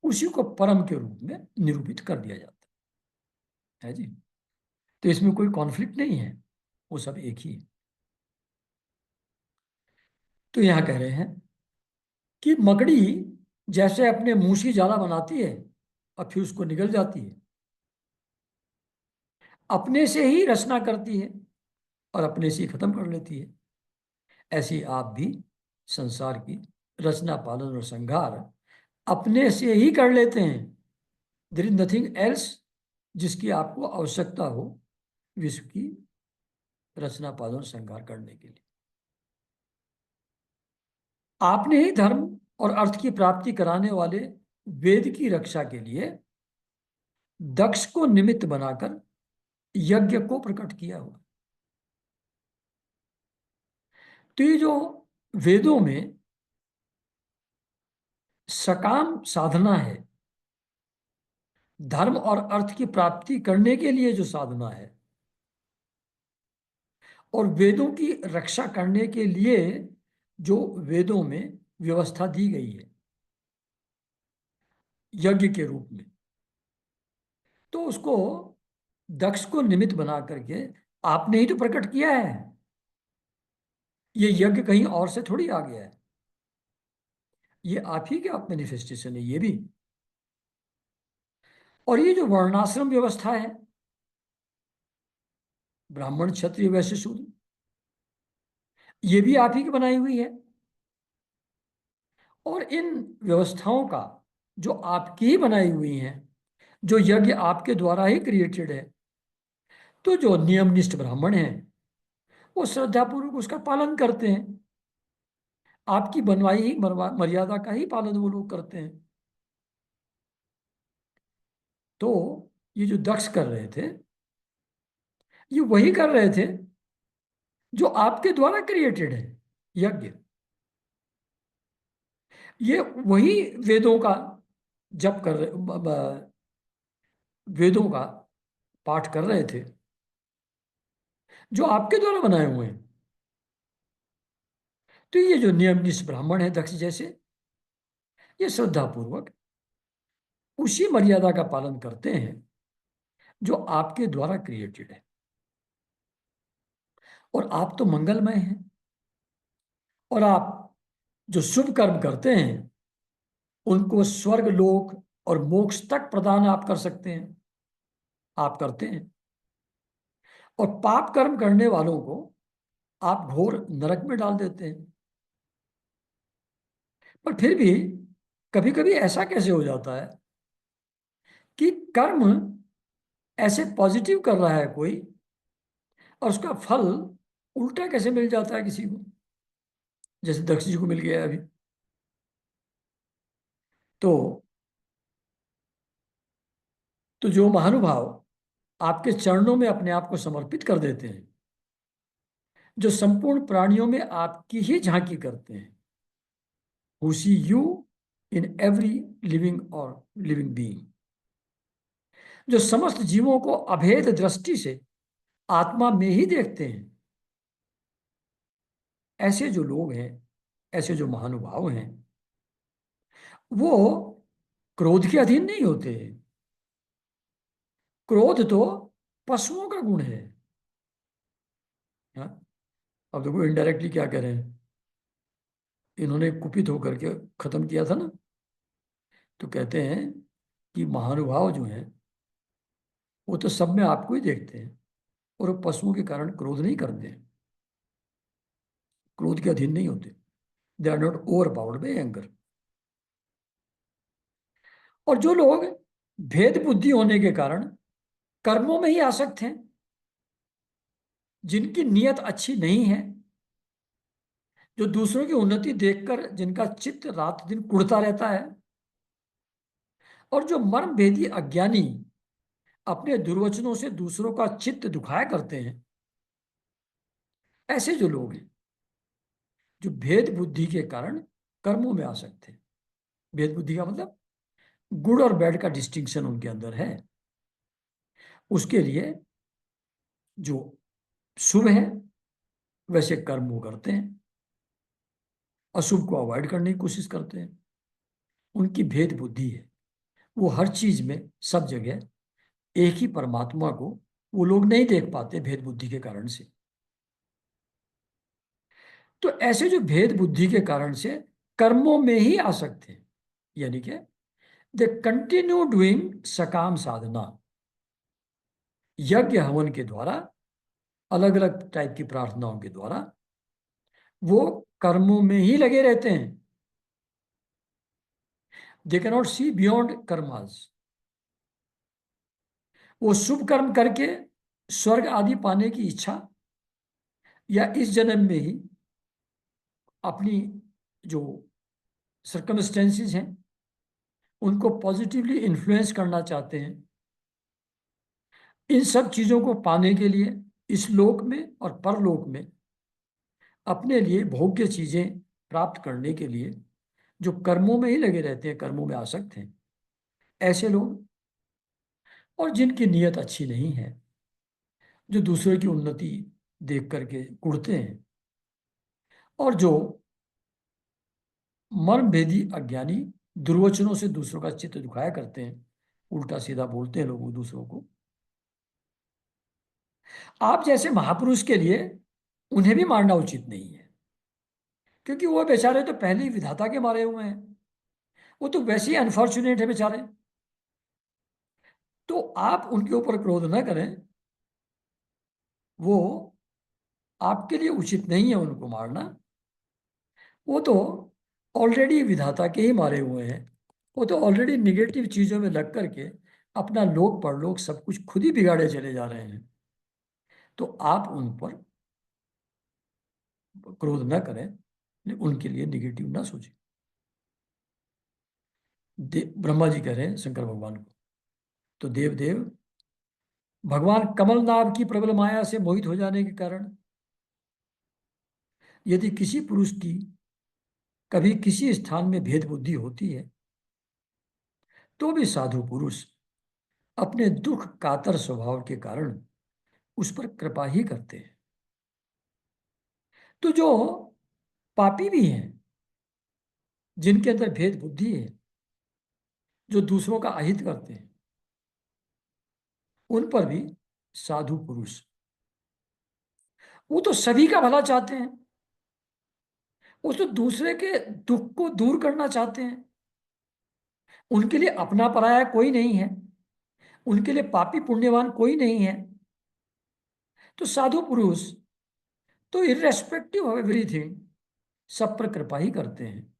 उसी को परम के रूप में निरूपित कर दिया जाता है जी। तो इसमें कोई कॉन्फ्लिक्ट नहीं है, वो सब एक ही है। तो यहां कह रहे हैं कि मकड़ी जैसे अपने मुंह की जाला बनाती है और फिर उसको निगल जाती है, अपने से ही रचना करती है और अपने से ही खत्म कर लेती है, ऐसी आप भी संसार की रचना पालन और संहार अपने से ही कर लेते हैं। देयर इज नथिंग एल्स जिसकी आपको आवश्यकता हो विश्व की रचना पालन और संहार करने के लिए। आपने ही धर्म और अर्थ की प्राप्ति कराने वाले वेद की रक्षा के लिए दक्ष को निमित्त बनाकर यज्ञ को प्रकट किया हुआ। तो ये जो वेदों में सकाम साधना है, धर्म और अर्थ की प्राप्ति करने के लिए जो साधना है, और वेदों की रक्षा करने के लिए जो वेदों में व्यवस्था दी गई है यज्ञ के रूप में, तो उसको दक्ष को निमित्त बना करके आपने ही तो प्रकट किया है। ये यज्ञ कहीं और से थोड़ी आ गया है, ये आप ही के आप मैनिफेस्टेशन है ये भी। और ये जो वर्णाश्रम व्यवस्था है, ब्राह्मण क्षत्रिय वैश्य शूद्र, ये भी आप ही की बनाई हुई है। और इन व्यवस्थाओं का जो आपकी ही बनाई हुई हैं, जो यज्ञ आपके द्वारा ही क्रिएटेड है, तो जो नियमनिष्ठ ब्राह्मण हैं वो श्रद्धापूर्वक उसका पालन करते हैं। आपकी बनवाई ही मर्यादा का ही पालन वो लोग करते हैं। तो ये जो दक्ष कर रहे थे, ये वही कर रहे थे जो आपके द्वारा क्रिएटेड है यज्ञ। ये वही वेदों का जप कर रहे, वेदों का पाठ कर रहे थे जो आपके द्वारा बनाए हुए हैं। तो ये जो नियमनिष्ठ ब्राह्मण है दक्ष जैसे, ये श्रद्धापूर्वक उसी मर्यादा का पालन करते हैं जो आपके द्वारा क्रिएटेड है। और आप तो मंगलमय हैं, और आप जो शुभ कर्म करते हैं उनको स्वर्ग लोक और मोक्ष तक प्रदान आप कर सकते हैं, आप करते हैं। और पाप कर्म करने वालों को आप घोर नरक में डाल देते हैं। पर फिर भी कभी कभी ऐसा कैसे हो जाता है कि कर्म ऐसे पॉजिटिव कर रहा है कोई, और उसका फल उल्टा कैसे मिल जाता है किसी को, जैसे दक्ष जी को मिल गया अभी। तो तो जो महानुभाव आपके चरणों में अपने आप को समर्पित कर देते हैं, जो संपूर्ण प्राणियों में आपकी ही झांकी करते हैं, who see you in every living or living being, जो समस्त जीवों को अभेद दृष्टि से आत्मा में ही देखते हैं, ऐसे जो लोग हैं ऐसे जो महानुभाव हैं वो क्रोध के अधीन नहीं होते। क्रोध तो पशुओं का गुण है। हाँ, अब देखो इनडायरेक्टली क्या कह रहे हैं, इन्होंने कुपित होकर के खत्म किया था ना। तो कहते हैं कि महानुभाव जो हैं वो तो सब में आपको ही देखते हैं, और वो पशुओं के कारण क्रोध नहीं करते हैं, क्रोध के अधीन नहीं होते। They are not overpowered by anger. और जो लोग भेद बुद्धि होने के कारण कर्मों में ही आसक्त हैं, जिनकी नीयत अच्छी नहीं है, जो दूसरों की उन्नति देखकर जिनका चित्त रात दिन कुढ़ता रहता है, और जो मर्म भेदी अज्ञानी अपने दुर्वचनों से दूसरों का चित्त दुखाया करते हैं, ऐसे जो लोग हैं जो भेद बुद्धि के कारण कर्मों में आसक्त हैं। भेद बुद्धि का मतलब गुड और बैड का डिस्टिंक्शन उनके अंदर है। उसके लिए जो शुभ है वैसे कर्म वो करते हैं, अशुभ को अवॉइड करने की कोशिश करते हैं। उनकी भेद बुद्धि है, वो हर चीज में सब जगह एक ही परमात्मा को वो लोग नहीं देख पाते भेद बुद्धि के कारण से। तो ऐसे जो भेद बुद्धि के कारण से कर्मों में ही आसक्त हैं, यानी कि दे कंटिन्यू डूइंग सकाम साधना, यज्ञ हवन के द्वारा, अलग अलग टाइप की प्रार्थनाओं के द्वारा वो कर्मों में ही लगे रहते हैं। They can not see beyond karmas. वो शुभ कर्म करके स्वर्ग आदि पाने की इच्छा, या इस जन्म में ही अपनी जो सर्कमस्टेंसेस हैं उनको पॉजिटिवली इन्फ्लुएंस करना चाहते हैं। इन सब चीजों को पाने के लिए इस लोक में और परलोक में अपने लिए भोग्य चीजें प्राप्त करने के लिए जो कर्मों में ही लगे रहते हैं, कर्मों में आसक्त हैं, ऐसे लोग, और जिनकी नीयत अच्छी नहीं है, जो दूसरे की उन्नति देख करके कुढ़ते हैं, और जो मर्म भेदी अज्ञानी दुर्वचनों से दूसरों का चित्त दुखाया करते हैं, उल्टा सीधा बोलते हैं लोग दूसरों को, आप जैसे महापुरुष के लिए उन्हें भी मारना उचित नहीं है। क्योंकि वो बेचारे तो पहले ही विधाता के मारे हुए हैं, वो तो वैसे ही अनफॉर्चुनेट है बेचारे। तो आप उनके ऊपर क्रोध न करें, वो आपके लिए उचित नहीं है उनको मारना। वो तो ऑलरेडी विधाता के ही मारे हुए हैं, वो तो ऑलरेडी निगेटिव चीजों में लग करके अपना लोक परलोक सब कुछ खुद ही बिगाड़े चले जा रहे हैं। तो आप उन पर क्रोध न करें, उनके लिए निगेटिव ना सोचें। ब्रह्मा जी कह रहे हैं शंकर भगवान को, तो देव देव भगवान कमल नाभ की प्रबल माया से मोहित हो जाने के कारण यदि किसी पुरुष की कभी किसी स्थान में भेद बुद्धि होती है, तो भी साधु पुरुष अपने दुख कातर स्वभाव के कारण उस पर कृपा ही करते हैं। तो जो पापी भी हैं, जिनके अंदर भेद बुद्धि है, जो दूसरों का अहित करते हैं, उन पर भी साधु पुरुष, वो तो सभी का भला चाहते हैं, वो तो दूसरे के दुख को दूर करना चाहते हैं। उनके लिए अपना पराया कोई नहीं है, उनके लिए पापी पुण्यवान कोई नहीं है। तो साधु पुरुष तो इर्रेस्पेक्टिव ऑफ एवरीथिंग सब पर कृपा ही करते हैं,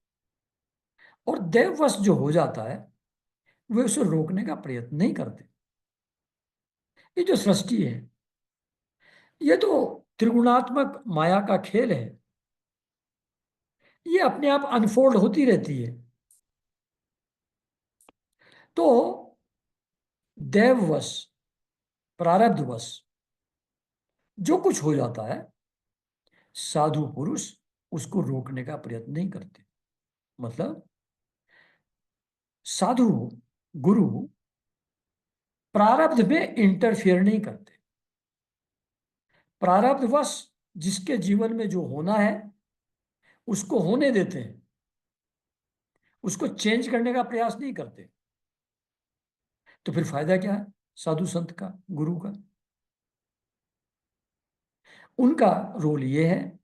और देववश जो हो जाता है वे उसे रोकने का प्रयत्न नहीं करते। ये जो सृष्टि है ये तो त्रिगुणात्मक माया का खेल है, ये अपने आप अनफोल्ड होती रहती है। तो देववश, प्रारब्धवश जो कुछ हो जाता है, साधु पुरुष उसको रोकने का प्रयत्न नहीं करते। मतलब साधु गुरु प्रारब्ध में इंटरफियर नहीं करते। प्रारब्धवश जिसके जीवन में जो होना है उसको होने देते हैं, उसको चेंज करने का प्रयास नहीं करते, तो फिर फायदा क्या है साधु संत का, गुरु का? उनका रोल ये है,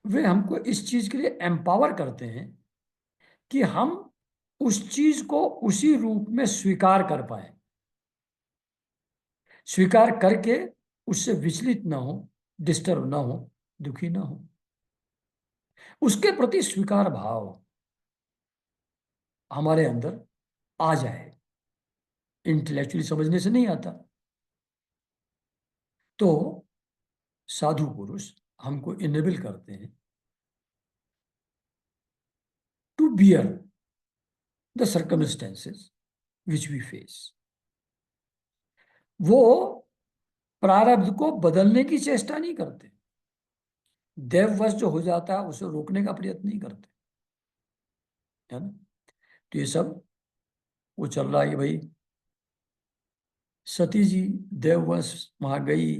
वे हमको इस चीज के लिए एम्पावर करते हैं कि हम उस चीज को उसी रूप में स्वीकार कर पाए, स्वीकार करके उससे विचलित ना हो, डिस्टर्ब ना हो, दुखी ना हो, उसके प्रति स्वीकार भाव हमारे अंदर आ जाए। इंटेलेक्चुअली समझने से नहीं आता। तो साधु पुरुष हमको इनेबल करते हैं to bear the circumstances which we face. वो प्रारब्ध को बदलने की चेष्टा नहीं करते, देववश जो हो जाता है उसे रोकने का प्रयत्न नहीं करते, है ना। तो ये सब वो चल रहा है कि भाई सती जी देववश वहां गई,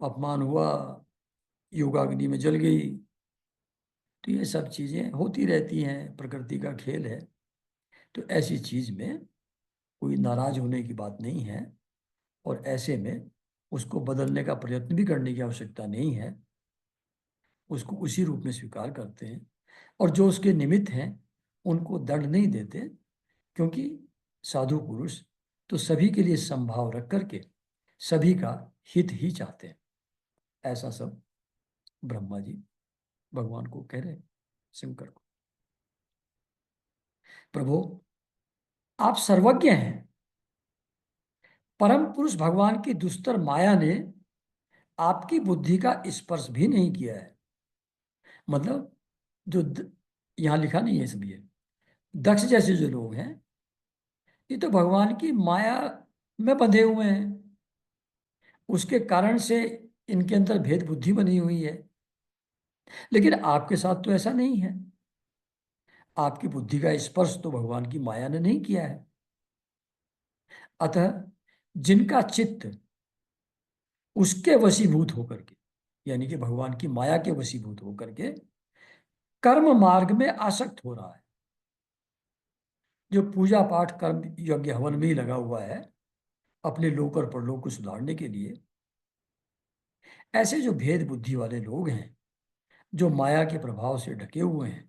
अपमान हुआ, योगाग्नि में जल गई। तो ये सब चीजें होती रहती हैं, प्रकृति का खेल है। तो ऐसी चीज में कोई नाराज होने की बात नहीं है, और ऐसे में उसको बदलने का प्रयत्न भी करने की आवश्यकता नहीं है, उसको उसी रूप में स्वीकार करते हैं। और जो उसके निमित्त हैं उनको दंड नहीं देते, क्योंकि साधु पुरुष तो सभी के लिए संभाव रख करके सभी का हित ही चाहते हैं। ऐसा सब ब्रह्मा जी भगवान को कह रहे हैं, शंकर को, प्रभु आप सर्वज्ञ हैं, परम पुरुष भगवान की दुस्तर माया ने आपकी बुद्धि का स्पर्श भी नहीं किया है। मतलब जो यहां लिखा नहीं है सब, ये दक्ष जैसे जो लोग हैं ये तो भगवान की माया में बंधे हुए हैं, उसके कारण से इनके अंदर भेद बुद्धि बनी हुई है। लेकिन आपके साथ तो ऐसा नहीं है, आपकी बुद्धि का स्पर्श तो भगवान की माया ने नहीं किया है। अतः जिनका चित्त उसके वशीभूत होकर के, यानी कि भगवान की माया के वशीभूत होकर के कर्म मार्ग में आसक्त हो रहा है, जो पूजा पाठ कर्म यज्ञ हवन में ही लगा हुआ है अपने लोक और परलोक को सुधारने के लिए, ऐसे जो भेद बुद्धि वाले लोग हैं, जो माया के प्रभाव से ढके हुए हैं,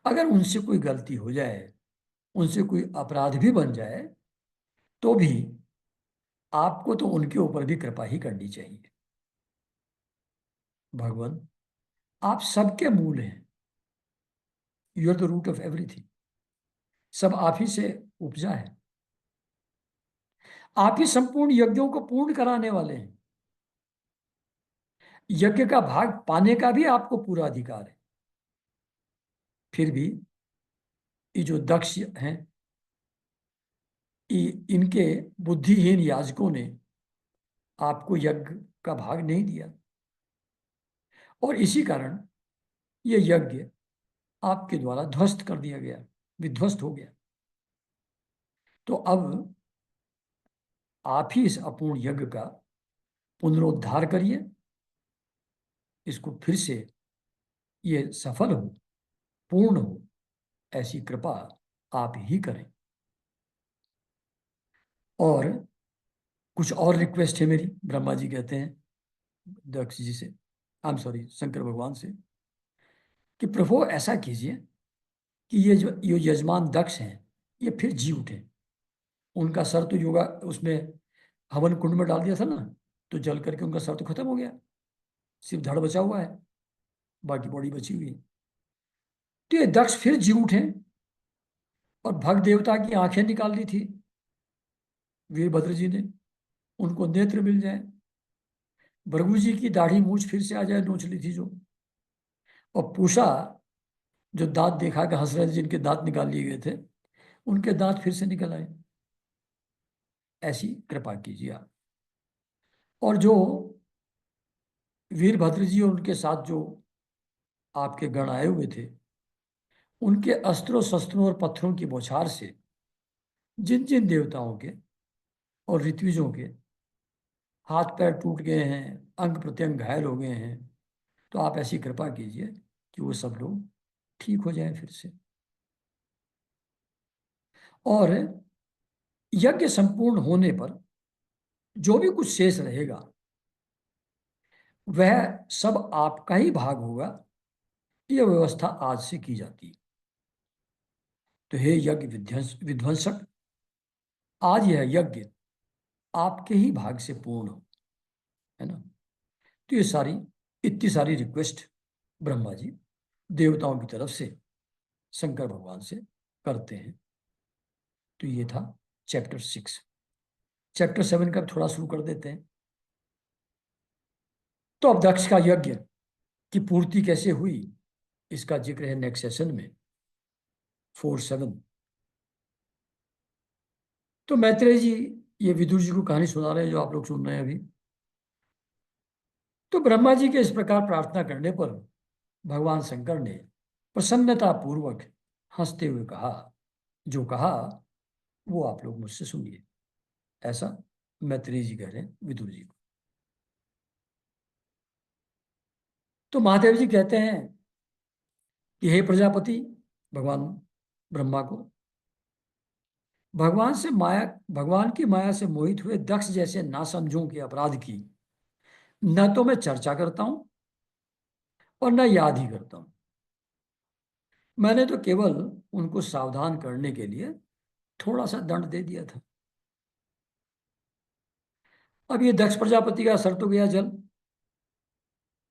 अगर उनसे कोई गलती हो जाए, उनसे कोई अपराध भी बन जाए, तो भी आपको तो उनके ऊपर भी कृपा ही करनी चाहिए। भगवान आप सबके मूल हैं, you are the root of everything, सब आप ही से उपजा है, आप ही संपूर्ण यज्ञों को पूर्ण कराने वाले हैं, यज्ञ का भाग पाने का भी आपको पूरा अधिकार है। फिर भी ये जो दक्ष हैं, इनके बुद्धिहीन याजकों ने आपको यज्ञ का भाग नहीं दिया, और इसी कारण ये यज्ञ आपके द्वारा ध्वस्त कर दिया गया, विध्वस्त हो गया। तो अब आप ही इस अपूर्ण यज्ञ का पुनरुद्धार करिए, इसको फिर से ये सफल हो, पूर्ण हो, ऐसी कृपा आप ही करें। और कुछ और रिक्वेस्ट है मेरी, ब्रह्मा जी कहते हैं दक्ष जी से, आई एम सॉरी शंकर भगवान से, कि प्रभु ऐसा कीजिए कि ये यजमान दक्ष हैं ये फिर जी उठे। उनका सर तो योगा उसमें हवन कुंड में डाल दिया था ना, तो जल करके उनका सर तो खत्म हो गया, सिर्फ धड़ बचा हुआ है, बाकी बॉडी बची हुई है। तो ये दक्ष फिर जी उठे और भग देवता की आंखें निकाल दी थी वीरभद्र जी ने, उनको नेत्र मिल जाए, भृगु जी की दाढ़ी मूछ फिर से आ जाए, नोच ली थी जो, और पूषा जो दांत देखा कि हंस रहे थे, जिनके दांत निकाल लिए गए थे, उनके दांत फिर से निकल आए। ऐसी कृपा कीजिए आप। और जो वीरभद्र जी और उनके साथ जो आपके गण आए हुए थे, उनके अस्त्रों शस्त्रों और पत्थरों की बौछार से जिन जिन देवताओं के और ऋत्विजों के हाथ पैर टूट गए हैं, अंग प्रत्यंग घायल हो गए हैं, तो आप ऐसी कृपा कीजिए कि वो सब लोग ठीक हो जाएं फिर से। और यज्ञ संपूर्ण होने पर जो भी कुछ शेष रहेगा वह सब आपका ही भाग होगा। यह व्यवस्था आज से की जाती है। तो हे यज्ञ विध्वंसक, आज यह यज्ञ आपके ही भाग से पूर्ण हो, है ना। तो ये इतनी सारी रिक्वेस्ट ब्रह्मा जी देवताओं की तरफ से शंकर भगवान से करते हैं। तो ये था चैप्टर 6। चैप्टर 7 का थोड़ा शुरू कर देते हैं। तो अब दक्ष का यज्ञ की पूर्ति कैसे हुई, इसका जिक्र है नेक्स्ट सेशन में 4-7। तो मैत्रेय जी ये विदुर जी को कहानी सुना रहे हैं जो आप लोग सुन रहे हैं अभी। तो ब्रह्मा जी के इस प्रकार प्रार्थना करने पर भगवान शंकर ने प्रसन्नता पूर्वक हंसते हुए कहा, जो कहा वो आप लोग मुझसे सुनिए। ऐसा मैत्रेय जी कह रहे हैं विदुर जी को। तो महादेव जी कहते हैं कि हे प्रजापति, भगवान ब्रह्मा को, भगवान की माया से मोहित हुए दक्ष जैसे नासमझों के अपराध की न तो मैं चर्चा करता हूं और न याद ही करता हूं। मैंने तो केवल उनको सावधान करने के लिए थोड़ा सा दंड दे दिया था। अब ये दक्ष प्रजापति का सर तो गया जल,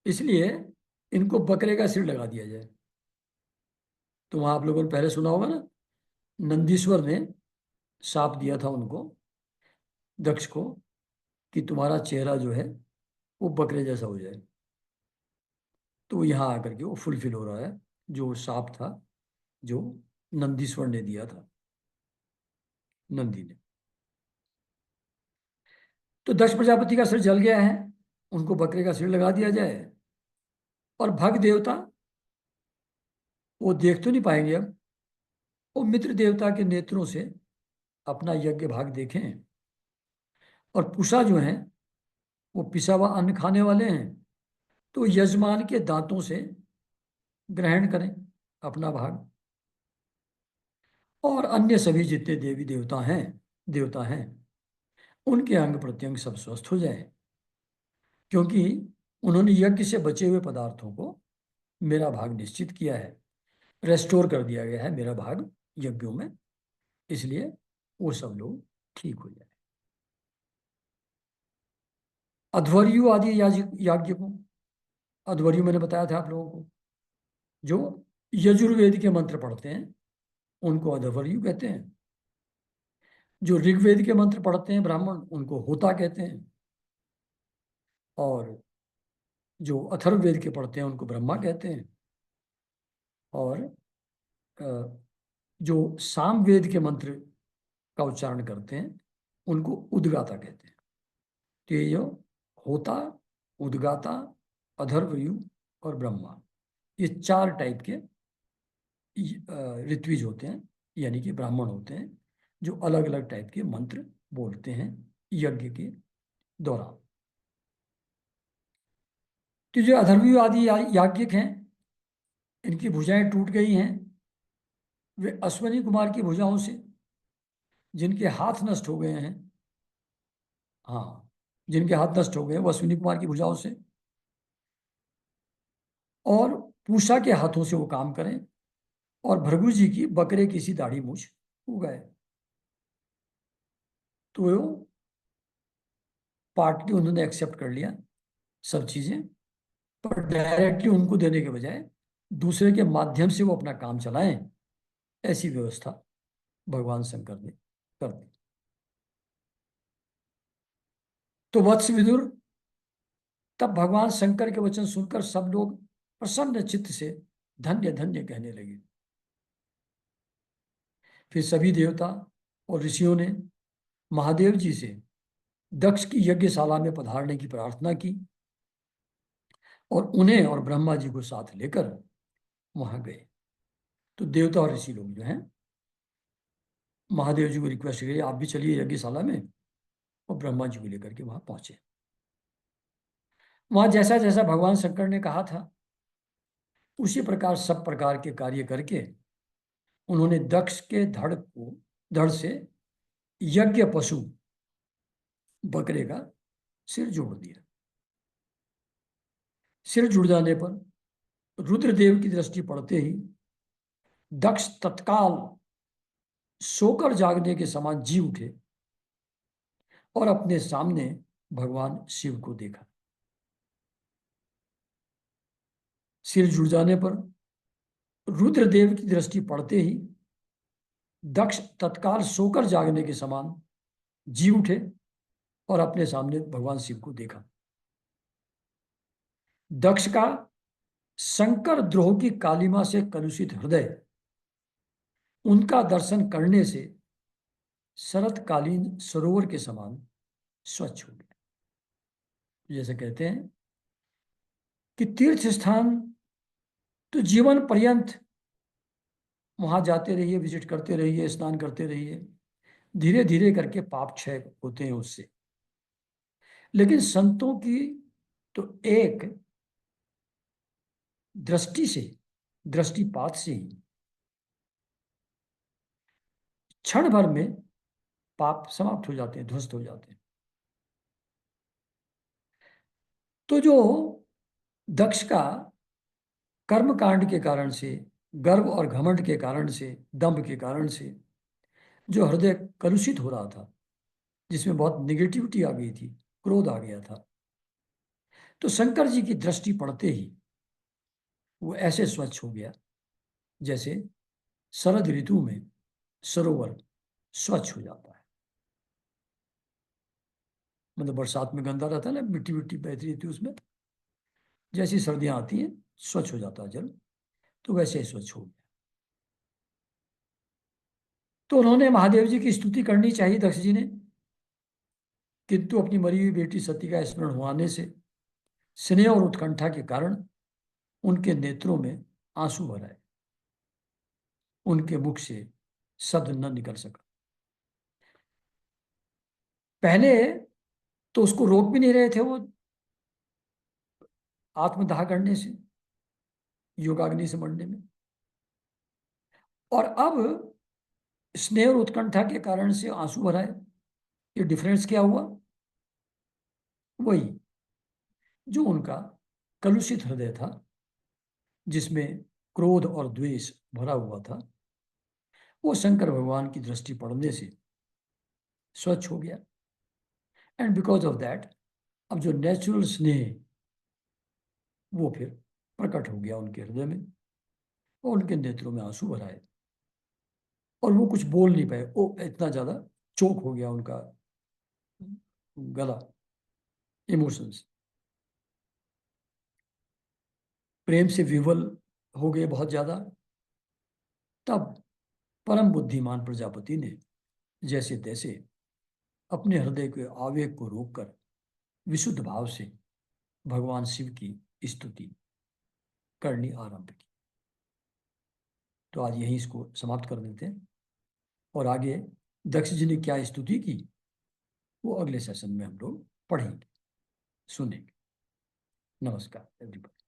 इसलिए इनको बकरे का सिर लगा दिया जाए। तो वहां आप लोगों ने पहले सुना होगा ना, नंदीश्वर ने शाप दिया था उनको, दक्ष को, कि तुम्हारा चेहरा जो है वो बकरे जैसा हो जाए। तो यहाँ आकर के वो फुलफिल हो रहा है जो शाप था जो नंदीश्वर ने दिया था, नंदी ने। तो दक्ष प्रजापति का सिर जल गया है, उनको बकरे का सिर लगा दिया जाए। और भग देवता वो देख तो नहीं पाएंगे अब, वो मित्र देवता के नेत्रों से अपना यज्ञ भाग देखें। और पूषा जो है वो पिसा हुआ अन्न खाने वाले हैं, तो यजमान के दांतों से ग्रहण करें अपना भाग। और अन्य सभी जितने देवता हैं उनके अंग प्रत्यंग सब स्वस्थ हो जाए, क्योंकि उन्होंने यज्ञ से बचे हुए पदार्थों को मेरा भाग निश्चित किया है, रेस्टोर कर दिया गया है मेरा भाग यज्ञों में, इसलिए वो सब लोग ठीक हो जाए। अध्वर्यु आदि याज्ञिकों, अध्वर्यु मैंने बताया था आप लोगों को, जो यजुर्वेद के मंत्र पढ़ते हैं उनको अध्वर्यु कहते हैं। जो ऋग्वेद के मंत्र पढ़ते हैं ब्राह्मण उनको होता कहते हैं। और जो अथर्ववेद के पढ़ते हैं उनको ब्रह्मा कहते हैं। और जो सामवेद के मंत्र का उच्चारण करते हैं उनको उद्गाता कहते हैं। तो ये जो होता, उद्गाता, अधर्वयु और ब्रह्मा, ये 4 टाइप के ऋत्विज होते हैं, यानी कि ब्राह्मण होते हैं, जो अलग अलग टाइप के मंत्र बोलते हैं यज्ञ के दौरान। तो जो अधर्वयु आदि याज्ञिक हैं, इनकी भुजाएं टूट गई हैं। वे अश्वनी कुमार की भुजाओं से, जिनके हाथ नष्ट हो गए हैं, हाँ, जिनके हाथ नष्ट हो गए वो अश्विनी कुमार की भुजाओं से, और पूषा के हाथों से वो काम करें, और भृगु जी की बकरे की सी दाढ़ी मूछ उगाए। तो वो पार्टली उन्होंने एक्सेप्ट कर लिया सब चीजें, पर डायरेक्टली उनको देने के बजाय दूसरे के माध्यम से वो अपना काम चलाएं, ऐसी व्यवस्था भगवान शंकर ने कर दी। तो वत्स विदुर, तब भगवान शंकर के वचन सुनकर सब लोग प्रसन्न चित्त से धन्य धन्य कहने लगे। फिर सभी देवता और ऋषियों ने महादेव जी से दक्ष की यज्ञशाला में पधारने की प्रार्थना की, और उन्हें और ब्रह्मा जी को साथ लेकर वहां गए। तो देवता और ऋषि लोग जो हैं महादेव जी को रिक्वेस्ट करिए आप भी चलिए यज्ञशाला में, और ब्रह्मा जी को लेकर के वहां पहुंचे। वहां जैसा जैसा भगवान शंकर ने कहा था उसी प्रकार सब प्रकार के कार्य करके उन्होंने दक्ष के धड़ से यज्ञ पशु बकरे का सिर जोड़ दिया। सिर जुड़ जाने पर रुद्रदेव की दृष्टि पड़ते ही दक्ष तत्काल सोकर जागने के समान जी उठे और अपने सामने भगवान शिव को देखा। सिर जुड़ जाने पर रुद्रदेव की दृष्टि पड़ते ही दक्ष तत्काल सोकर जागने के समान जी उठे और अपने सामने भगवान शिव को देखा। दक्ष का शंकर द्रोह की कालिमा से कलुषित हृदय उनका दर्शन करने से शरतकालीन सरोवर के समान स्वच्छ हो गया। जैसे कहते हैं कि तीर्थ स्थान तो जीवन पर्यंत वहां जाते रहिए, विजिट करते रहिए, स्नान करते रहिए, धीरे धीरे करके पाप क्षय होते हैं उससे। लेकिन संतों की तो एक दृष्टि से, दृष्टिपात से ही क्षण भर में पाप समाप्त हो जाते हैं, ध्वस्त हो जाते हैं। तो जो दक्ष का कर्म कांड के कारण से, गर्व और घमंड के कारण से, दंभ के कारण से जो हृदय कलुषित हो रहा था, जिसमें बहुत निगेटिविटी आ गई थी, क्रोध आ गया था, तो शंकर जी की दृष्टि पड़ते ही वो ऐसे स्वच्छ हो गया जैसे शरद ऋतु में सरोवर स्वच्छ हो जाता है। मतलब बरसात में गंदा रहता है ना, मिट्टी मिट्टी बहती रहती है उसमें, जैसी सर्दियां आती हैं स्वच्छ हो जाता है जल, तो वैसे ही स्वच्छ हो गया। तो उन्होंने महादेव जी की स्तुति करनी चाहिए दक्ष जी ने, किंतु अपनी मरी हुई बेटी सती का स्मरण होने से स्नेह और उत्कंठा के कारण उनके नेत्रों में आंसू भर आए, उनके मुख से शब्द न निकल सका। पहले तो उसको रोक भी नहीं रहे थे वो आत्मदाह करने से, योगाग्नि से मरने में, और अब स्नेह और उत्कंठा के कारण से आंसू भराए। ये डिफरेंस क्या हुआ? वही जो उनका कलुषित हृदय था, जिसमें क्रोध और द्वेष भरा हुआ था, वो शंकर भगवान की दृष्टि पड़ने से स्वच्छ हो गया। एंड बिकॉज ऑफ दैट अब जो नेचुरल स्नेह वो फिर प्रकट हो गया उनके हृदय में, और उनके नेत्रों में आंसू भर आए और वो कुछ बोल नहीं पाए। वो इतना ज्यादा चोक हो गया उनका गला, इमोशंस, प्रेम से विह्वल हो गए बहुत ज्यादा। तब परम बुद्धिमान प्रजापति ने जैसे तैसे अपने हृदय के आवेग को रोककर विशुद्ध भाव से भगवान शिव की स्तुति करनी आरंभ की। तो आज यहीं इसको समाप्त कर देते हैं, और आगे दक्ष जी ने क्या स्तुति की वो अगले सेशन में हम लोग पढ़ेंगे, सुनेंगे। नमस्कार एवरीवन।